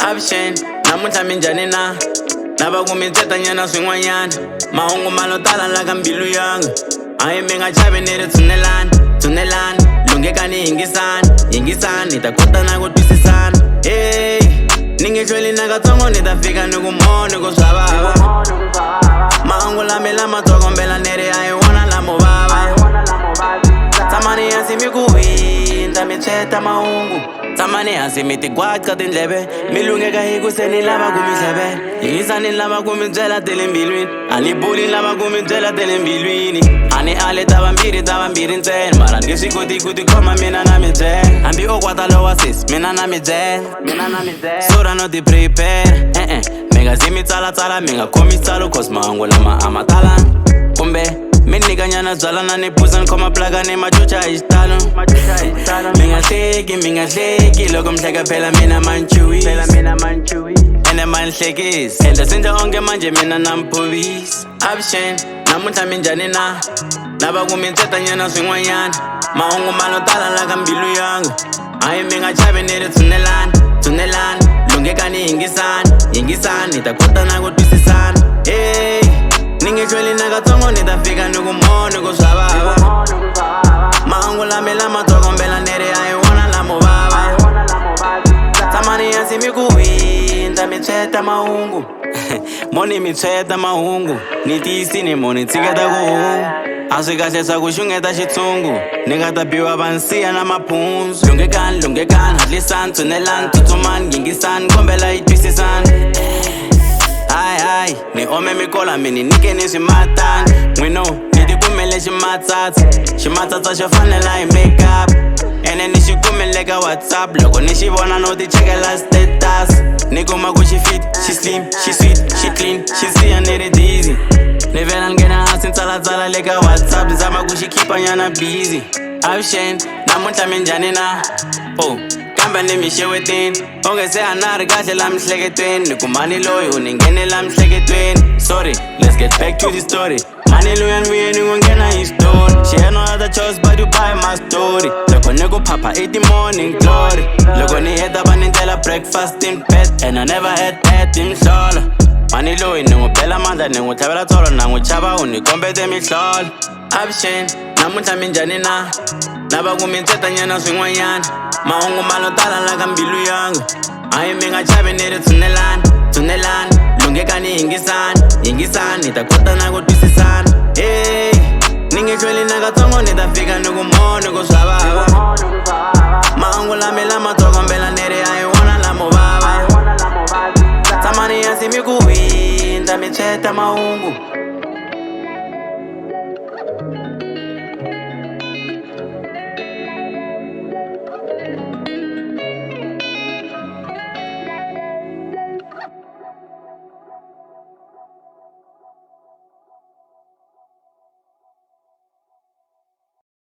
Avuxeni, namuntlha minjhani na? Lava ku mi tsetanyana swin'wanyana. Mahungu ma lo tala la ka mbilu yanga. A hi mi nga chavi ni ri tshunelani. Lunghekani yingisani hi ta kota na ku twisisana. Hey, ni nge hlweli na katsongo ni ta fika ni ku mo ni ku swa vava. Mahungu lami lama tsokombela ni ri a hi wona lamo vava. Tsamani hansi mi ku hundza mi tshweta mahungu. Tsamani hansi mi ti gwaqa tindleve. Mi lungheka hi ku se ni lava ku mi hlevela. Yingisani lava ku mi byela tele mbilwini. A ni buli lava ku mi byela tele mbilwini. A ni ale ta vambirhi ntsena. Mara ni swi koti ku tikhoma mina na mi byela. Hambi o kwata lowa sis mina na mi byela. Sura no ti prepare. Mi nga zi mi tsalatsala mi nga khomi tsalo cause mahungu lama a ma talangi. Kumbe mi nyikanyana byalana ni phuza ni khoma plaka ni macuca hi xitalo. Mi nga hleki loko mi hleka phela mina manchuwisi. Ene mani hlekisi endla sindla onge manje mina na mphovisi. Avuxeni, namuntlha minjhani na? Lava ku mi tsetanyana swin'wanyana. Mahungu ma lo tala la ka mbilu yanga. A hi mi nga chavi ni ri tshunelani. Lunghekani yingisani hi ta kota na ku twisisana. Hey, ni nge hlweli na katsongo ni ta fika ni ku mo ni ku swa vava. Mahungu lami lama tsokombela ni ri a hi wona lamo vava. Tsamani hansi mi ku hundza mi tshweta mahungu. Mo ni mi tshweta mahungu. Ni tiyisini mo ni tshiketa ku hungu. A swi kahle swa ku xungeta xitshungu. Ni nga ta biwa va nsiya na maphundzu. Lunghekani hatlisani tshunelani tsutsumani yingisani kombela yi twisisani. Hayi ni ome mikola mi ni nyikeni swimatani. N'wino ni ti kumele ximatsatsa xo fanela hi makeup. Ene ni xi kumele ka WhatsApp loko ni xi vona no ti chekela status. Ni kuma ku xi fit, xi slim, xi sweet, xi clean, xi siya ni ri dizzy. Ni vela ni nghena hansi tsalatsala le ka WhatsApp ni zama ku xi khipa nyana busy. Avuxeni, namuntlha minjhani na? Oh, kambe ni mi xewetini. Onge se a na ri kahle la mihleketweni. Ni ku mani loyi u ni nghenela mihleketweni. Sorry, let's get back to the story. Mani luya ni vuye ni n'wi nghena hi story. She had no other choice but to buy my story. Loko ni ku phapha i ti morning glory. Loko ni heta va ni ndlela breakfast in bed. And I never had that in mihlola. Mani loyi ni n'wi bela mandla ni n'wi tlhavela tsolo na n'wi chava u ni kombete mihlola. Avuxeni, namuntlha minjhani na? Lava ku mi tsetanyana swin'wanyana. Mahungu ma lo tala la ka mbilu yanga. A hi mi nga chavi ni ri tshunelani. Lunghekani yingisani hi ta kota na ku twisisana. Hey, ni nge hlweli na katsongo ni ta fika ni ku mo ni ku swa vava. Mahungu lami lama tsokombela ni ri a hi wona lamo vava. Tsamani hansi mi ku hundza mi tshweta mahungu.